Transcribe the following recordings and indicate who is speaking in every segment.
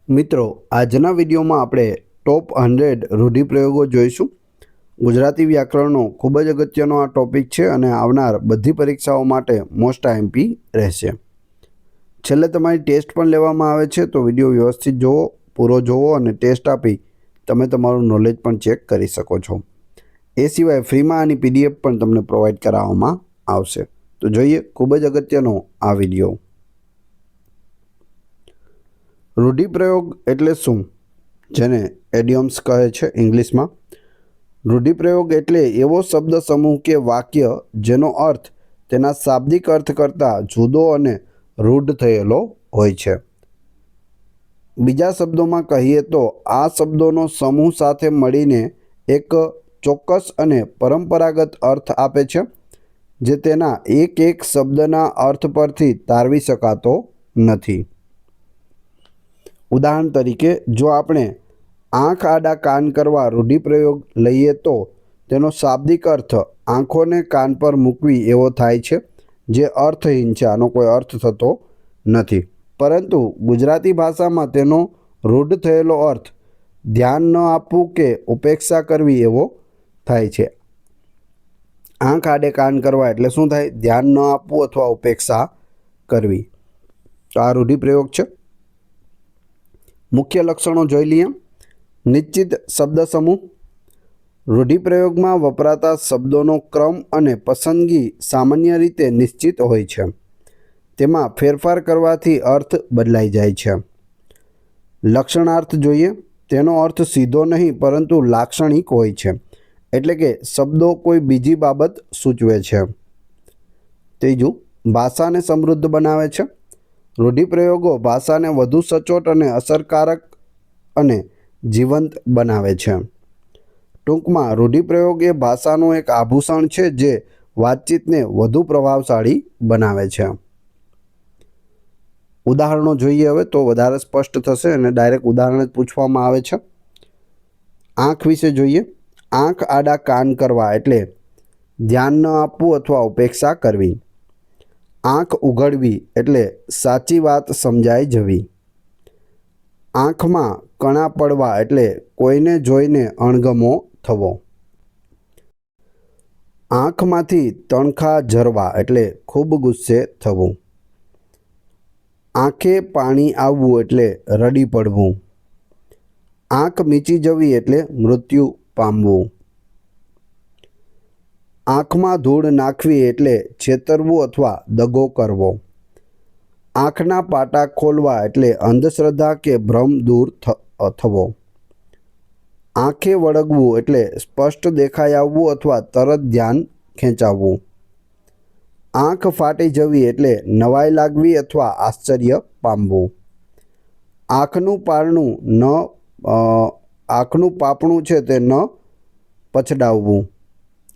Speaker 1: મિત્રો, આજના વિડીયોમાં આપણે ટોપ 100 રૂઢિપ્રયોગો જોઈશું। ગુજરાતી વ્યાકરણનો ખૂબ જ અગત્યનો આ ટોપિક છે અને આવનાર બધી પરીક્ષાઓ માટે મોસ્ટ આઈએમપી રહેશે। છેલ્લે તમારી ટેસ્ટ પણ લેવામાં આવે છે, તો વિડીયો વ્યવસ્થિત જોવો, પૂરો જોવો અને ટેસ્ટ આપી તમે તમારું નોલેજ પણ ચેક કરી શકો છો। એ સિવાય ફ્રીમાં આની પીડીએફ પણ તમને પ્રોવાઈડ કરાવવામાં આવશે। તો જોઈએ ખૂબ જ અગત્યનો આ વિડીયો। રૂઢિપ્રયોગ એટલે શું, જેને એડિયમ્સ કહે છે ઇંગ્લિશમાં। રૂઢિપ્રયોગ એટલે એવો શબ્દ સમૂહ કે વાક્ય જેનો અર્થ તેના શાબ્દિક અર્થ કરતાં જુદો અને રૂઢ થયેલો હોય છે। બીજા શબ્દોમાં કહીએ તો આ શબ્દોનો સમૂહ સાથે મળીને એક ચોક્કસ અને પરંપરાગત અર્થ આપે છે, જે તેના એક એક શબ્દના અર્થ પરથી તારવી શકાતો નથી। ઉદાહરણ તરીકે, જો આપણે આંખ આડા કાન કરવા રૂઢિપ્રયોગ લઈએ તો તેનો શાબ્દિક અર્થ આંખોને કાન પર મૂકવી એવો થાય છે, જે અર્થહીન છે। આનો કોઈ અર્થ થતો નથી, પરંતુ ગુજરાતી ભાષામાં તેનો રૂઢ થયેલો અર્થ ધ્યાન ન આપવું કે ઉપેક્ષા કરવી એવો થાય છે। આંખ આડે કાન કરવા એટલે શું થાય? ધ્યાન ન આપવું અથવા ઉપેક્ષા કરવી। તો આ રૂઢિપ્રયોગ છે। મુખ્ય લક્ષણો જોઈ લઈએ। નિશ્ચિત શબ્દ સમૂહ। રૂઢિપ્રયોગમાં વપરાતા શબ્દોનો ક્રમ અને પસંદગી સામાન્ય રીતે નિશ્ચિત હોય છે। તેમાં ફેરફાર કરવાથી અર્થ બદલાઈ જાય છે। લક્ષણાર્થ જોઈએ। તેનો અર્થ સીધો નહીં પરંતુ લાક્ષણિક હોય છે, એટલે કે શબ્દો કોઈ બીજી બાબત સૂચવે છે। ત્રીજું, ભાષાને સમૃદ્ધ બનાવે છે। રૂઢિપ્રયોગો ભાષાને વધુ સચોટ અને અસરકારક અને જીવંત બનાવે છે। ટૂંકમાં, રૂઢિપ્રયોગ એ ભાષાનું એક આભૂષણ છે જે વાતચીતને વધુ પ્રભાવશાળી બનાવે છે। ઉદાહરણો જોઈએ હવે તો વધારે સ્પષ્ટ થશે અને ડાયરેક્ટ ઉદાહરણ જ પૂછવામાં આવે છે। આંખ વિશે જોઈએ। આંખ આડા કાન કરવા એટલે ધ્યાન ન આપવું અથવા ઉપેક્ષા કરવી। આંખ ઉઘડવી એટલે સાચી વાત સમજાઈ જવી। આંખમાં કણા પડવા એટલે કોઈને જોઈને અણગમો થવો। આંખમાંથી તણખા ઝરવા એટલે ખૂબ ગુસ્સે થવું। આંખે પાણી આવવું એટલે રડી પડવું। આંખ મીચી જવી એટલે મૃત્યુ પામવું। આંખમાં ધૂળ નાખવી એટલે છેતરવું અથવા દગો કરવો। આંખના પાટા ખોલવા એટલે અંધશ્રદ્ધા કે ભ્રમ દૂર થવો। આંખે વળગવું એટલે સ્પષ્ટ દેખાઈ આવવું અથવા તરત ધ્યાન ખેંચાવવું। આંખ ફાટી જવી એટલે નવાઈ લાગવી અથવા આશ્ચર્ય પામવું। આંખનું પાપણું છે તે ન પછડાવવું,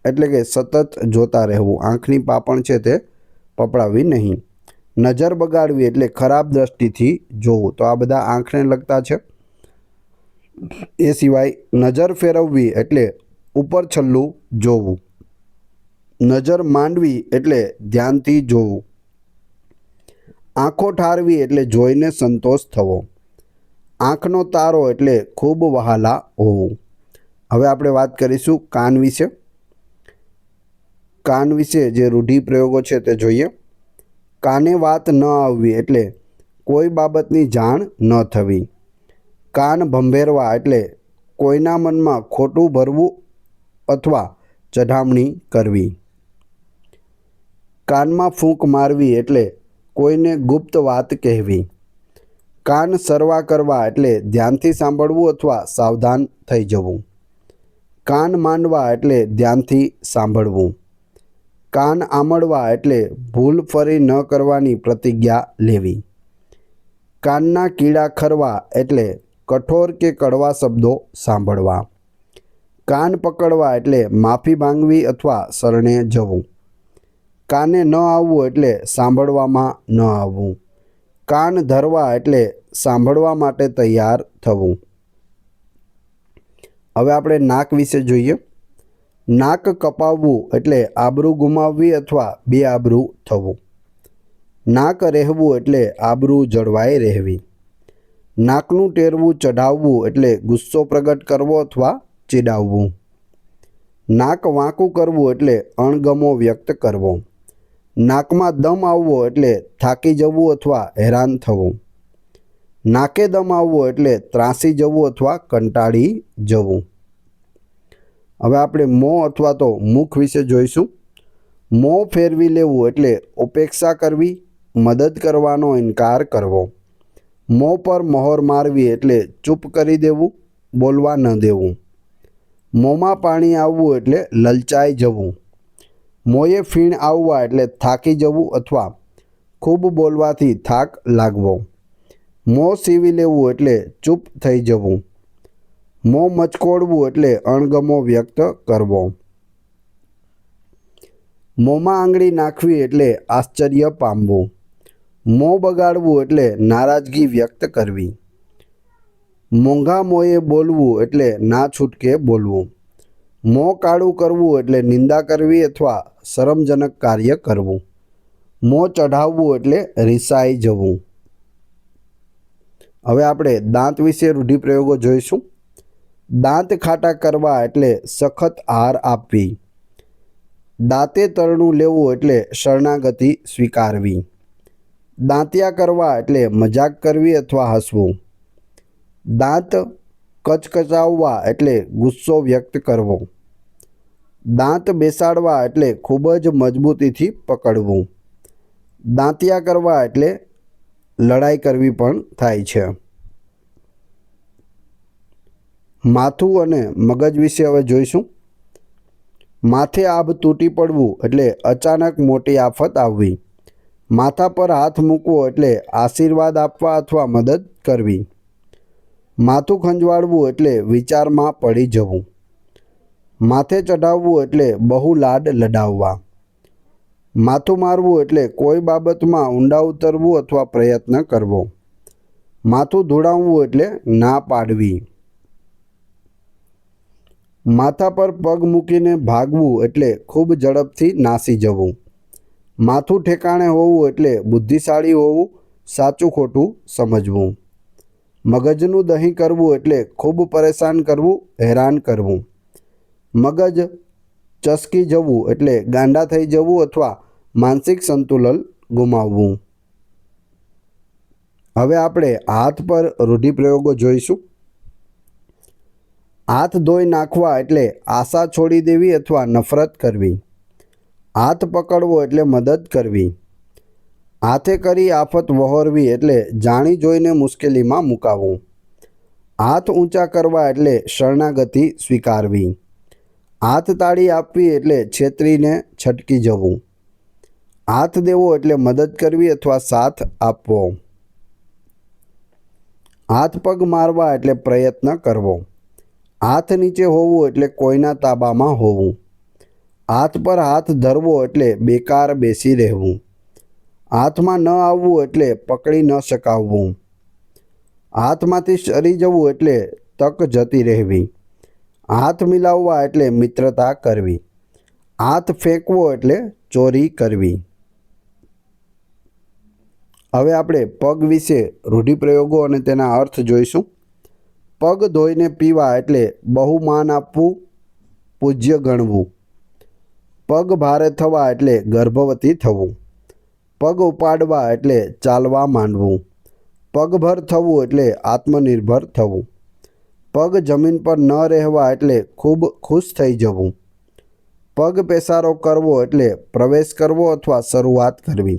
Speaker 1: એટલે કે સતત જોતા રહેવું। આંખની પાપણ છે તે પપડાવવી નહીં। નજર બગાડવી એટલે ખરાબ દ્રષ્ટિથી જોવું। તો આ બધા આંખને લગતા છે। એ સિવાય નજર ફેરવવી એટલે ઉપર છલ્લું જોવું। નજર માંડવી એટલે ધ્યાનથી જોવું। આંખો ઠારવી એટલે જોઈને સંતોષ થવો। આંખનો તારો એટલે ખૂબ વહાલા હોવું। હવે આપણે વાત કરીશું કાન વિશે। કાન વિશે જે રૂઢિપ્રયોગો છે તે જોઈએ। કાને વાત ન આવવી એટલે કોઈ બાબતની જાણ ન થવી। કાન ભંભેરવા એટલે કોઈના મનમાં ખોટું ભરવું અથવા ચઢામણી કરવી। કાનમાં ફૂંક મારવી એટલે કોઈને ગુપ્ત વાત કહેવી। કાન સરવા કરવા એટલે ધ્યાનથી સાંભળવું અથવા સાવધાન થઈ જવું। કાન માંડવા એટલે ધ્યાનથી સાંભળવું। કાન આમળવા એટલે ભૂલ ફરી ન કરવાની પ્રતિજ્ઞા લેવી। કાનના કીડા ખરવા એટલે કઠોર કે કડવા શબ્દો સાંભળવા। કાન પકડવા એટલે માફી માંગવી અથવા શરણે જવું। કાને ન આવવું એટલે સાંભળવામાં ન આવવું। કાન ધરવા એટલે સાંભળવા માટે તૈયાર થવું। હવે આપણે નાક વિશે જોઈએ। નાક કપાવવું એટલે આબરૂ ગુમાવવી અથવા બેઆબરૂ થવું। નાક રહેવું એટલે આબરૂ જળવાઈ રહેવી। નાકનું ટેરવું ચઢાવવું એટલે ગુસ્સો પ્રગટ કરવો અથવા ચીડાવવું. નાક વાંકું કરવું એટલે અણગમો વ્યક્ત કરવો. નાકમાં દમ આવવો એટલે થાકી જવું અથવા હેરાન થવું. નાકે દમ આવવો એટલે ત્રાસી જવું અથવા કંટાળી જવું. હવે આપણે મોં અથવા તો મુખ વિશે જોઈશું. મોં ફેરવી લેવું એટલે ઉપેક્ષા કરવી, મદદ કરવાનો ઇનકાર કરવો. મોં પર મહોર મારવી એટલે ચૂપ કરી દેવું, બોલવા ન દેવું. મોંમાં પાણી આવવું એટલે લલચાઈ જવું. મોંએ ફીણ આવવા એટલે થાકી જવું અથવા ખૂબ બોલવાથી થાક લાગવો. મોં સીવી લેવું એટલે ચૂપ થઈ જવું. મોં મચકોડવું એટલે અણગમો વ્યક્ત કરવો. મોંમાં આંગળી નાખવી એટલે આશ્ચર્ય પામવું. મોં બગાડવું એટલે નારાજગી વ્યક્ત કરવી. મોંઘા મોંએ બોલવું એટલે ના છૂટકે બોલવું. મોં કાળું કરવું એટલે નિંદા કરવી અથવા શરમજનક કાર્ય કરવું. મોં ચઢાવવું એટલે રિસાઈ જવું. હવે આપણે દાંત વિશે રૂઢિપ્રયોગો જોઈશું. દાંત ખાટા કરવા એટલે સખત હાર આપવી. દાંતે તરણું લેવું એટલે શરણાગતિ સ્વીકારવી. દાંતિયા કરવા એટલે મજાક કરવી અથવા હસવું. દાંત કચકચાવવા એટલે ગુસ્સો વ્યક્ત કરવો. દાંત બેસાડવા એટલે ખૂબ જ મજબૂતીથી પકડવું. દાંતિયા કરવા એટલે લડાઈ કરવી પણ થાય છે. માથું અને મગજ વિશે હવે જોઈશું. માથે આભ તૂટી પડવું એટલે અચાનક મોટી આફત આવવી. માથા પર હાથ મૂકવો એટલે આશીર્વાદ આપવા અથવા મદદ કરવી. માથું ખંજવાળવું એટલે વિચારમાં પડી જવું. માથે ચઢાવવું એટલે બહુ લાડ લડાવવા. માથું મારવું એટલે કોઈ બાબતમાં ઊંડા ઉતરવું અથવા પ્રયત્ન કરવો. માથું ધોળાવવું એટલે ના પાડવી. માથા પર પગ મૂકીને ભાગવું એટલે ખૂબ ઝડપથી નાસી જવું. માથું ઠેકાણે હોવું એટલે બુદ્ધિશાળી હોવું, સાચું ખોટું સમજવું. મગજનું દહીં કરવું એટલે ખૂબ પરેશાન કરવું, હેરાન કરવું. મગજ ચસકી જવું એટલે ગાંડા થઈ જવું અથવા માનસિક સંતુલન ગુમાવવું. હવે આપણે હાથ પર રૂઢિપ્રયોગો જોઈશું. હાથ ધોઈ નાખવા એટલે આશા છોડી દેવી અથવા નફરત કરવી. હાથ પકડવો એટલે મદદ કરવી. હાથે કરી આફત વહોરવી એટલે જાણી જોઈને મુશ્કેલીમાં મુકાવવું. હાથ ઊંચા કરવા એટલે શરણાગતિ સ્વીકારવી. હાથ તાળી આપવી એટલે છેતરીને છટકી જવું. હાથ દેવો એટલે મદદ કરવી અથવા સાથ આપવો. હાથ પગ મારવા એટલે પ્રયત્ન કરવો. હાથ નીચે હોવું એટલે કોઈના તાબામાં હોવું. હાથ પર હાથ ધરવો એટલે બેકાર બેસી રહેવું. હાથમાં ન આવવું એટલે પકડી ન શકાવવું. હાથમાંથી સરી જવું એટલે તક જતી રહેવી. હાથ મિલાવવા એટલે મિત્રતા કરવી. હાથ ફેંકવો એટલે ચોરી કરવી. હવે આપણે પગ વિશે રૂઢિપ્રયોગો અને તેના અર્થ જોઈશું. પગ ધોઈને પીવા એટલે બહુ માન આપવું, પૂજ્ય ગણવું. પગ ભારે થવા એટલે ગર્ભવતી થવું. પગ ઉપાડવા એટલે ચાલવા માંડવું. પગભર થવું એટલે આત્મનિર્ભર થવું. પગ જમીન પર ન રહેવા એટલે ખૂબ ખુશ થઈ જવું. પગ પેસારો કરવો એટલે પ્રવેશ કરવો અથવા શરૂઆત કરવી.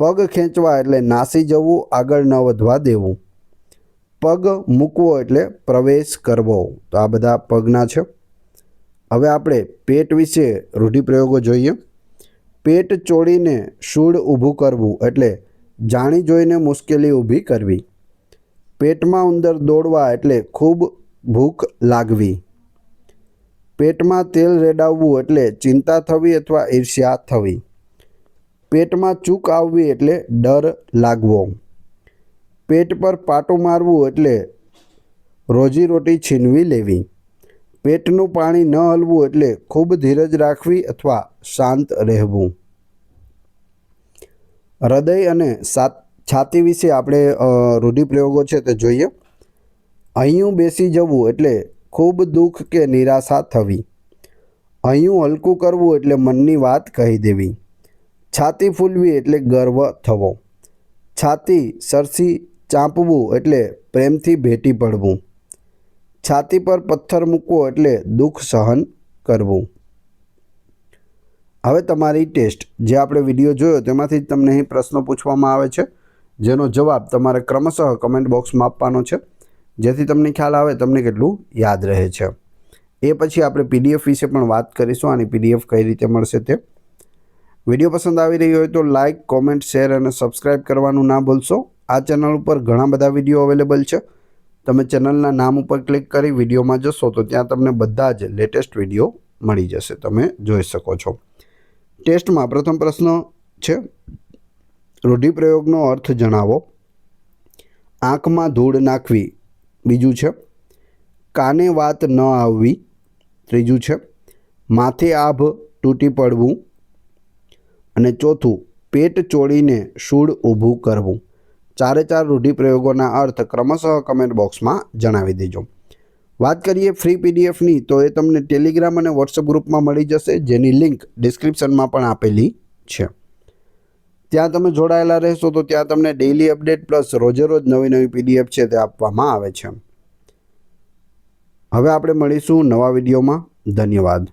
Speaker 1: પગ ખેંચવા એટલે નાસી જવું, આગળ ન વધવા દેવું. પગ મૂકવો એટલે પ્રવેશ કરવો. તો આ બધા પગના છે. હવે આપણે પેટ વિશે રૂઢિપ્રયોગો જોઈએ. પેટ ચોળીને શૂળ ઊભું કરવું એટલે જાણી જોઈને મુશ્કેલી ઊભી કરવી. પેટમાં ઉંદર દોડવા એટલે ખૂબ ભૂખ લાગવી. પેટમાં તેલ રેડાવવું એટલે ચિંતા થવી અથવા ઈર્ષ્યા થવી. પેટમાં ચૂક આવવી એટલે ડર લાગવો. પેટ પર પાટું મારવું એટલે રોજીરોટી છીનવી લેવી. પેટનું પાણી ન હલવું એટલે ખૂબ ધીરજ રાખવી અથવા શાંત રહેવું. હૃદય અને છાતી વિશે આપણે રૂઢિપ્રયોગો છે તે જોઈએ. અહીંયું બેસી જવું એટલે ખૂબ દુઃખ કે નિરાશા થવી. અહીંયું હલકું કરવું એટલે મનની વાત કહી દેવી. છાતી ફૂલવી એટલે ગર્વ થવો. છાતી સરસી ચાંપવું એટલે પ્રેમથી ભેટી પડવું. છાતી પર પથ્થર મૂકવો એટલે દુઃખ સહન કરવું. હવે તમારી ટેસ્ટ, જે આપણે વિડીયો જોયો તેમાંથી જ તમને અહીં પ્રશ્નો પૂછવામાં આવે છે, જેનો જવાબ તમારે ક્રમશઃ કમેન્ટ બોક્સમાં આપવાનો છે, જેથી તમને ખ્યાલ આવે તમને કેટલું યાદ રહે છે. એ પછી આપણે પીડીએફ વિશે પણ વાત કરીશું. આની પીડીએફ કઈ રીતે મળશે તે. વિડીયો પસંદ આવી રહ્યો હોય તો લાઇક, કોમેન્ટ, શેર અને સબસ્ક્રાઈબ કરવાનું ના ભૂલશો. આ ચેનલ ઉપર ઘણા બધા વિડીયો અવેલેબલ છે. તમે ચેનલના નામ ઉપર ક્લિક કરી વિડીયોમાં જશો તો ત્યાં તમને બધા જ લેટેસ્ટ વિડીયો મળી જશે, તમે જોઈ શકો છો. ટેસ્ટમાં પ્રથમ પ્રશ્ન છે, રૂઢિપ્રયોગનો અર્થ જણાવો. આંખમાં ધૂળ નાખવી. બીજું છે, કાને વાત ન આવવી. ત્રીજું છે, માથે આભ તૂટી પડવું. અને ચોથું, પેટ ચોળીને શૂળ ઊભું કરવું. ચારે ચાર રૂઢિપ્રયોગોના અર્થ ક્રમશઃ કમેન્ટ બોક્સમાં જણાવી દેજો. વાત કરીએ ફ્રી પીડીએફની, તો એ તમને ટેલિગ્રામ અને વોટ્સઅપ ગ્રુપમાં મળી જશે, જેની લિંક ડિસ્ક્રિપ્શનમાં પણ આપેલી છે. ત્યાં તમે જોડાયેલા રહેશો તો ત્યાં તમને ડેઇલી અપડેટ પ્લસ રોજે રોજ નવી નવી પીડીએફ છે તે આપવામાં આવે છે. હવે આપણે મળીશું નવા વિડીયોમાં. ધન્યવાદ.